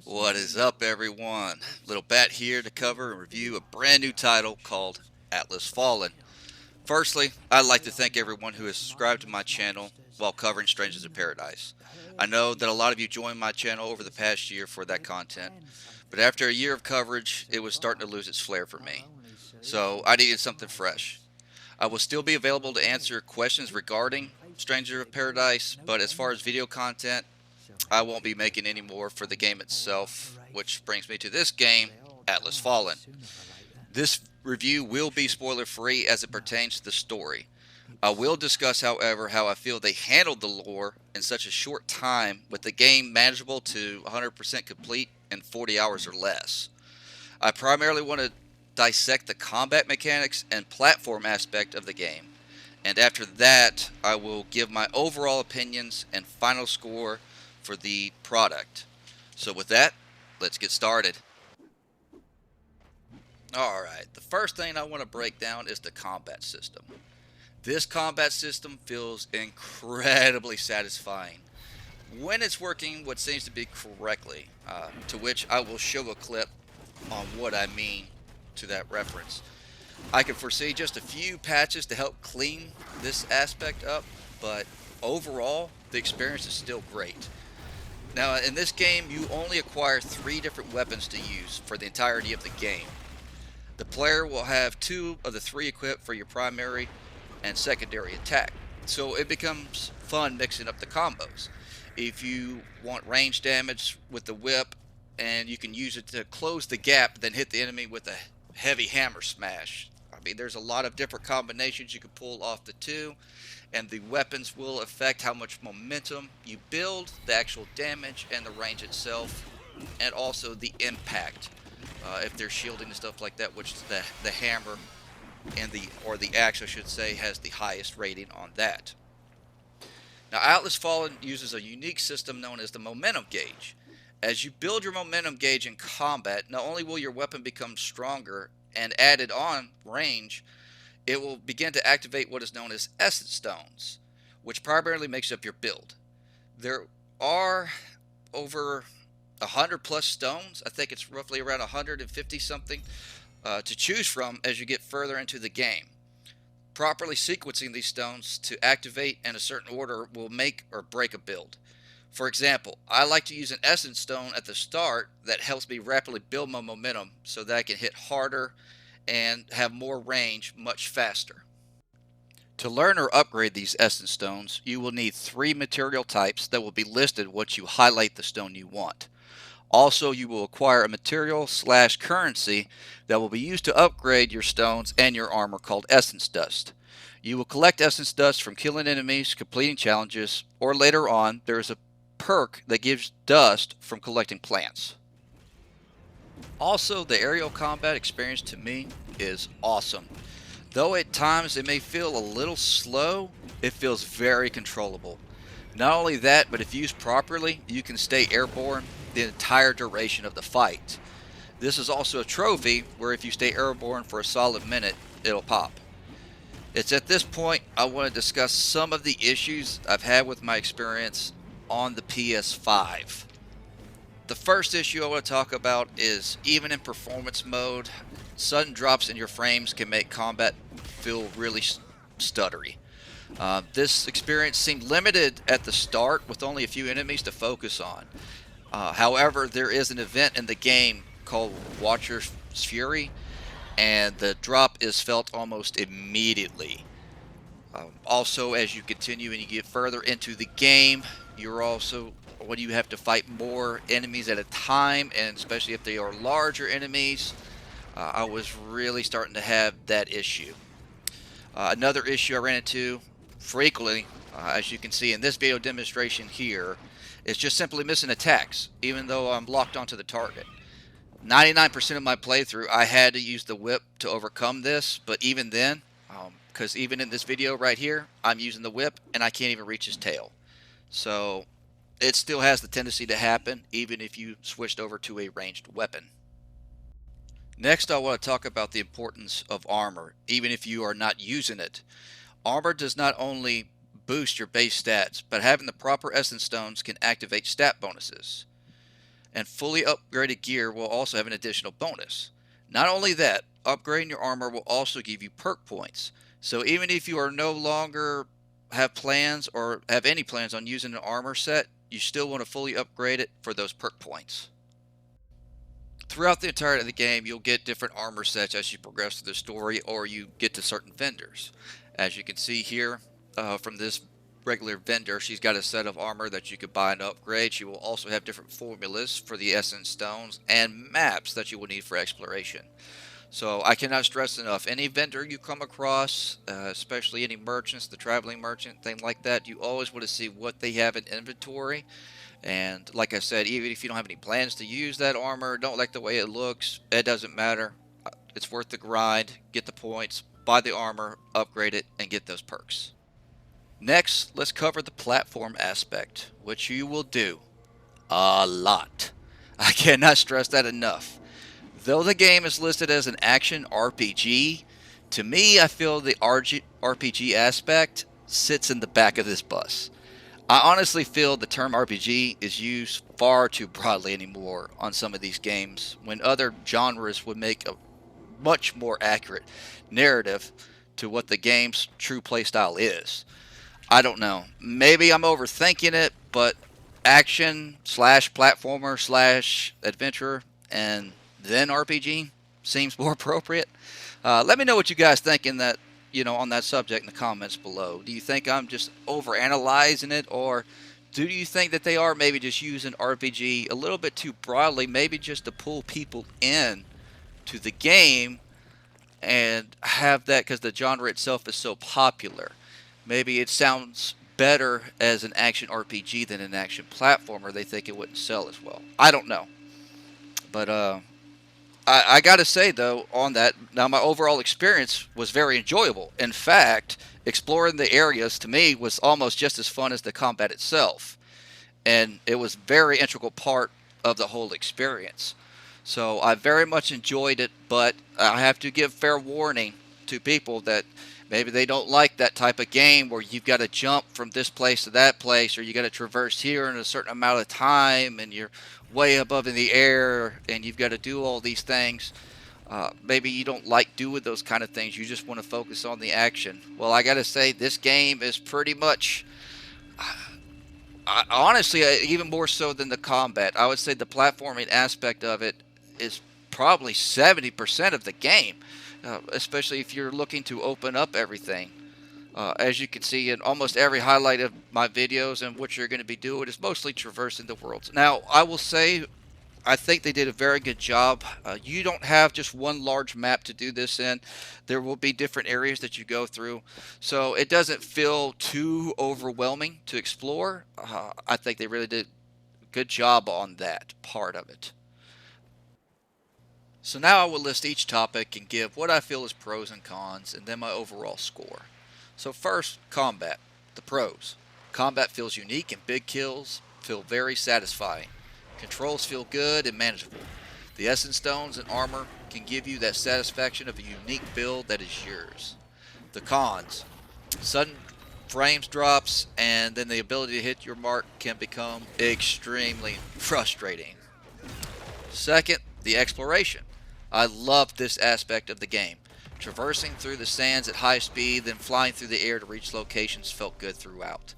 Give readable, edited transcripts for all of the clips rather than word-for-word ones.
What is up, everyone? Little Bat here to cover and review a brand new title called Atlas Fallen. Firstly, I'd like to thank everyone who has subscribed to my channel while covering Strangers in Paradise. I know that a lot of you joined my channel over the past year for that content, but after a year of coverage, it was starting to lose its flair for me. So I needed something fresh. I will still be available to answer questions regarding Stranger of Paradise, but as far as video content, I won't be making any more for the game itself, which brings me to this game, Atlas Fallen. This review will be spoiler free as it pertains to the story. I will discuss, however, how I feel they handled the lore in such a short time, with the game manageable to 100% complete in 40 hours or less. I primarily want to dissect the combat mechanics and platform aspect of the game, and after that, I will give my overall opinions and final score for the product. So with that, let's get started. Alright, the first thing I want to break down is the combat system. This combat system feels incredibly satisfying when it's working what seems to be correctly, to which I will show a clip on what I mean to that reference. I can foresee just a few patches to help clean this aspect up, but overall, the experience is still great. Now, in this game, you only acquire 3 different weapons to use for the entirety of the game. The player will have 2 of the 3 equipped for your primary and secondary attack, so it becomes fun mixing up the combos. If you want range damage with the whip, and you can use it to close the gap, then hit the enemy with a heavy hammer smash. I mean, there's a lot of different combinations you can pull off the 2, and the weapons will affect how much momentum you build, the actual damage, and the range itself, and also the impact. If they're shielding and stuff like that, which the hammer and the axe, I should say, has the highest rating on that. Now, Atlas Fallen uses a unique system known as the momentum gauge. As you build your momentum gauge in combat, not only will your weapon become stronger and added on range, it will begin to activate what is known as essence stones, which primarily makes up your build. There are over 100 plus stones. I think it's roughly around 150 something to choose from as you get further into the game. Properly sequencing these stones to activate in a certain order will make or break a build. For example, I like to use an essence stone at the start that helps me rapidly build my momentum so that I can hit harder and have more range much faster. To learn or upgrade these essence stones, you will need 3 material types that will be listed once you highlight the stone you want. Also, you will acquire a material / currency that will be used to upgrade your stones and your armor called essence dust. You will collect essence dust from killing enemies, completing challenges, or later on there is a perk that gives dust from collecting plants. Also, the aerial combat experience to me is awesome. Though at times it may feel a little slow, it feels very controllable. Not only that, but if used properly, you can stay airborne the entire duration of the fight. This is also a trophy where if you stay airborne for a solid minute, it'll pop. It's at this point I want to discuss some of the issues I've had with my experience on the PS5. The first issue I want to talk about is, even in performance mode, sudden drops in your frames can make combat feel really stuttery. This experience seemed limited at the start with only a few enemies to focus on. However, there is an event in the game called Watcher's Fury, and the drop is felt almost immediately. Also, as you continue and you get further into the game, you're also, when you have to fight more enemies at a time, and especially if they are larger enemies, I was really starting to have that issue. Another issue I ran into frequently, as you can see in this video demonstration here, is just simply missing attacks, even though I'm locked onto the target. 99% of my playthrough, I had to use the whip to overcome this, but even then, because even in this video right here, I'm using the whip and I can't even reach his tail. So it still has the tendency to happen, even if you switched over to a ranged weapon. Next, I want to talk about the importance of armor, even if you are not using it. Armor does not only boost your base stats, but having the proper essence stones can activate stat bonuses. And fully upgraded gear will also have an additional bonus. Not only that, upgrading your armor will also give you perk points. So even if you are no longer have plans or have any plans on using an armor set, you still want to fully upgrade it for those perk points. Throughout the entirety of the game, you'll get different armor sets as you progress through the story or you get to certain vendors. As you can see here from this regular vendor, she's got a set of armor that you could buy and upgrade. She will also have different formulas for the essence stones and maps that you will need for exploration. So I cannot stress enough, any vendor you come across, especially any merchants, the traveling merchant, thing like that, you always want to see what they have in inventory. And like I said, even if you don't have any plans to use that armor, don't like the way it looks, it doesn't matter. It's worth the grind, get the points, buy the armor, upgrade it, and get those perks. Next, let's cover the platform aspect, which you will do a lot. I cannot stress that enough. Though the game is listed as an action RPG, to me I feel the RPG aspect sits in the back of this bus. I honestly feel the term RPG is used far too broadly anymore on some of these games, when other genres would make a much more accurate narrative to what the game's true playstyle is. I don't know. Maybe I'm overthinking it, but action slash platformer slash adventure and then RPG seems more appropriate. Let me know what you guys think in that, on that subject in the comments below. Do you think I'm just overanalyzing it, or do you think that they are maybe just using RPG a little bit too broadly, maybe just to pull people in to the game and have that because the genre itself is so popular? Maybe it sounds better as an action RPG than an action platformer. They think it wouldn't sell as well. I don't know. But I got to say, though, on that, now my overall experience was very enjoyable. In fact, exploring the areas to me was almost just as fun as the combat itself. And it was a very integral part of the whole experience. So I very much enjoyed it, but I have to give fair warning to people that maybe they don't like that type of game where you've got to jump from this place to that place, or you got to traverse here in a certain amount of time, and you're way above in the air, and you've got to do all these things. Maybe you don't like doing those kind of things. You just want to focus on the action. Well, I got to say, this game is pretty much, honestly, even more so than the combat. I would say the platforming aspect of it is probably 70% of the game, especially if you're looking to open up everything. As you can see in almost every highlight of my videos, and what you're going to be doing is mostly traversing the worlds. Now, I will say, I think they did a very good job. You don't have just one large map to do this in. There will be different areas that you go through, so it doesn't feel too overwhelming to explore. I think they really did a good job on that part of it. So now I will list each topic and give what I feel is pros and cons, and then my overall score. So first, combat. The pros. Combat feels unique and big kills feel very satisfying. Controls feel good and manageable. The essence stones and armor can give you that satisfaction of a unique build that is yours. The cons. Sudden frames drops, and then the ability to hit your mark can become extremely frustrating. Second, the exploration. I love this aspect of the game. Traversing through the sands at high speed, then flying through the air to reach locations felt good throughout.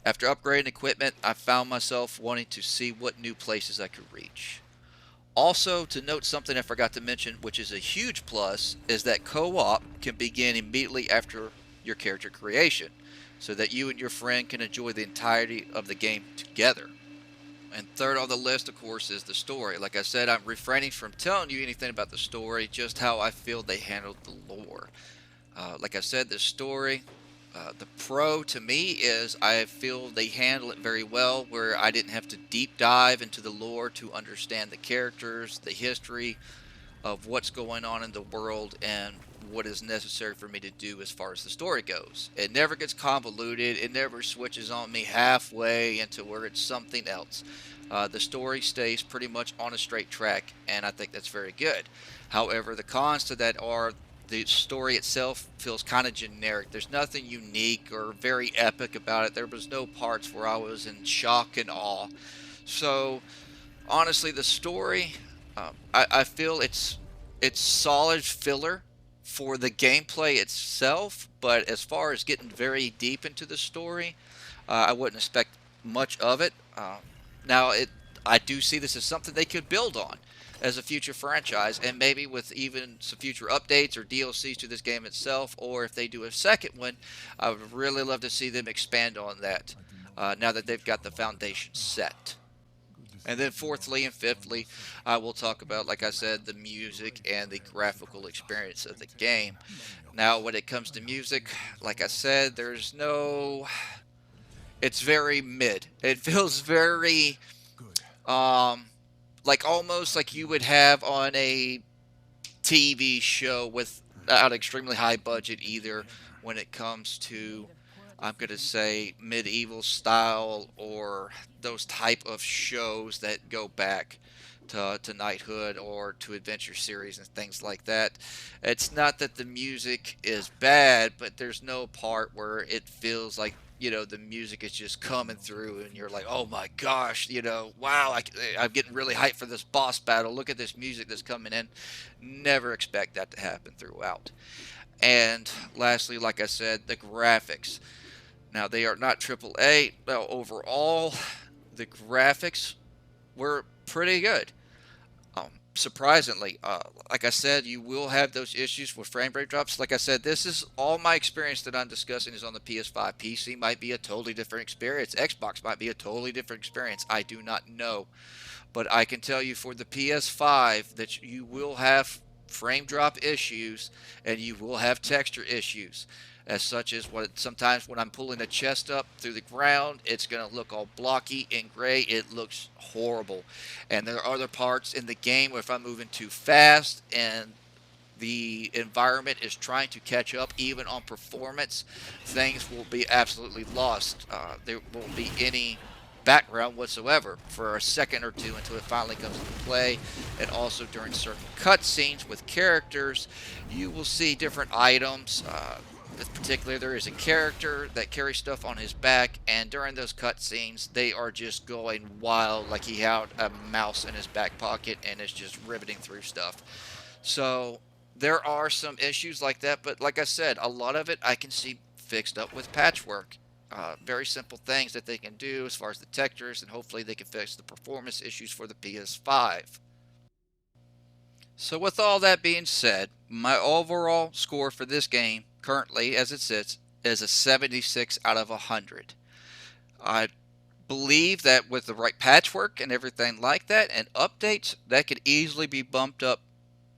After upgrading equipment, I found myself wanting to see what new places I could reach. Also, to note something I forgot to mention, which is a huge plus, is that co-op can begin immediately after your character creation, so that you and your friend can enjoy the entirety of the game together. And third on the list, of course, is the story. Like I said, I'm refraining from telling you anything about the story, just how I feel they handled the lore. Like I said, the story, the pro to me is I feel they handle it very well, where I didn't have to deep dive into the lore to understand the characters, the history of what's going on in the world, and what is necessary for me to do as far as the story goes. It never gets convoluted. It never switches on me halfway into where it's something else. The story stays pretty much on a straight track, and I think that's very good. However, the cons to that are the story itself feels kind of generic. There's nothing unique or very epic about it. There was no parts where I was in shock and awe. So Honestly, the story, I feel it's solid filler for the gameplay itself, but as far as getting very deep into the story, I wouldn't expect much of it. Now, I do see this as something they could build on as a future franchise, and maybe with even some future updates or DLCs to this game itself, or if they do a second one, I would really love to see them expand on that now that they've got the foundation set. And then fourthly and fifthly, I will talk about, like I said, the music and the graphical experience of the game. Now, when it comes to music, like I said, there's no. It's very mid. It feels very, um, like almost like you would have on a TV show without extremely high budget either when it comes to, I'm going to say, medieval style or those type of shows that go back to knighthood or to adventure series and things like that. It's not that the music is bad, but there's no part where it feels like, the music is just coming through and you're like, oh my gosh, wow, I'm getting really hyped for this boss battle. Look at this music that's coming in. Never expect that to happen throughout. And lastly, like I said, the graphics. Now, they are not AAA. Well, overall, the graphics were pretty good. Surprisingly, like I said, you will have those issues with frame rate drops. Like I said, this is all my experience that I'm discussing is on the PS5. PC might be a totally different experience. Xbox might be a totally different experience. I do not know. But I can tell you for the PS5 that you will have frame drop issues and you will have texture issues. As such as what sometimes when I'm pulling a chest up through the ground, it's going to look all blocky and gray. It looks horrible. And there are other parts in the game where if I'm moving too fast and the environment is trying to catch up even on performance, things will be absolutely lost. There won't be any background whatsoever for a second or two until it finally comes into play. And also during certain cutscenes with characters, you will see different items. Particularly, there is a character that carries stuff on his back, and during those cutscenes, they are just going wild, like he had a mouse in his back pocket and is just riveting through stuff. So there are some issues like that, but like I said, a lot of it I can see fixed up with patchwork. Very simple things that they can do as far as the textures, and hopefully they can fix the performance issues for the PS5. So with all that being said, my overall score for this game, currently as it sits, is a 76 out of 100. I believe that with the right patchwork and everything like that and updates, that could easily be bumped up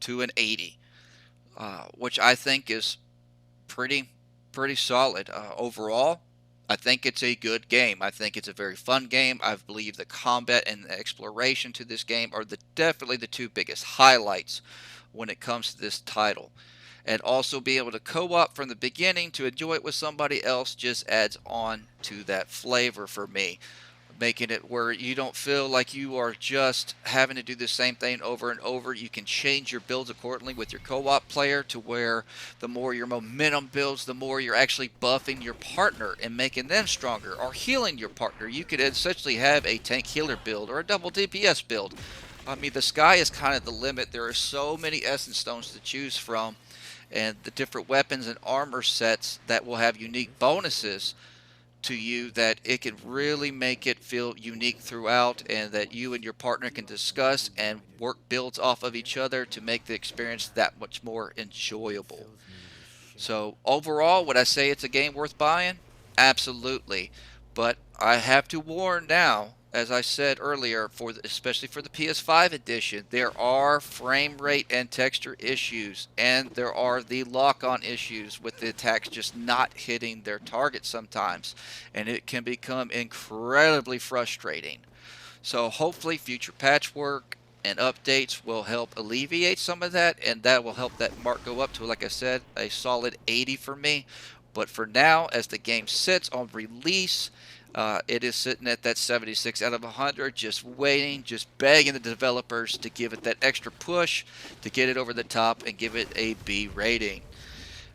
to an 80, which I think is pretty pretty solid overall. I think it's a good game. I think it's a very fun game. I believe the combat and the exploration to this game are definitely the two biggest highlights when it comes to this title. And also be able to co-op from the beginning to enjoy it with somebody else just adds on to that flavor for me, making it where you don't feel like you are just having to do the same thing over and over. You can change your builds accordingly with your co-op player to where the more your momentum builds, the more you're actually buffing your partner and making them stronger or healing your partner. You could essentially have a tank healer build or a double DPS build. I mean, the sky is kind of the limit. There are so many essence stones to choose from, and the different weapons and armor sets that will have unique bonuses to you that it can really make it feel unique throughout, and that you and your partner can discuss and work builds off of each other to make the experience that much more enjoyable. So overall, would I say it's a game worth buying? Absolutely. But I have to warn now, as I said earlier, especially for the PS5 edition, there are frame rate and texture issues, and there are the lock-on issues with the attacks just not hitting their target sometimes, and it can become incredibly frustrating. So hopefully future patchwork and updates will help alleviate some of that, and that will help that mark go up to, like I said, a solid 80 for me. But for now, as the game sits on release, it is sitting at that 76 out of 100, just waiting, just begging the developers to give it that extra push to get it over the top and give it a B rating.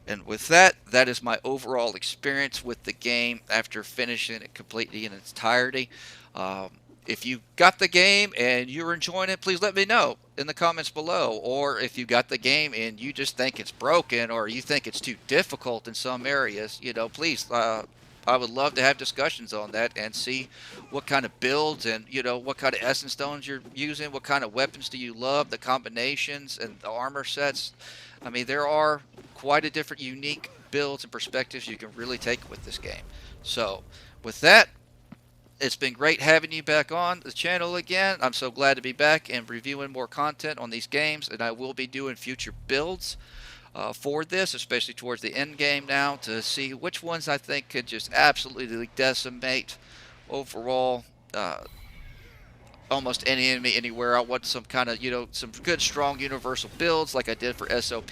And with that, that is my overall experience with the game after finishing it completely in its entirety. Um, if you got the game and you're enjoying it, please let me know in the comments below. Or if you got the game and you just think it's broken or you think it's too difficult in some areas, please, I would love to have discussions on that and see what kind of builds and, what kind of essence stones you're using, what kind of weapons do you love, the combinations and the armor sets. I mean, there are quite a different unique builds and perspectives you can really take with this game. So, with that, it's been great having you back on the channel again. I'm so glad to be back and reviewing more content on these games, and I will be doing future builds for this, especially towards the end game now, to see which ones I think could just absolutely decimate overall almost any enemy anywhere. I want some kind of, some good strong universal builds like I did for SOP,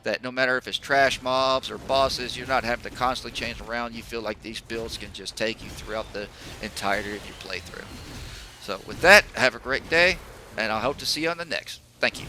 that no matter if it's trash mobs or bosses, you're not having to constantly change around. You feel like these builds can just take you throughout the entirety of your playthrough. So with that, have a great day, and I hope to see you on the next. Thank you.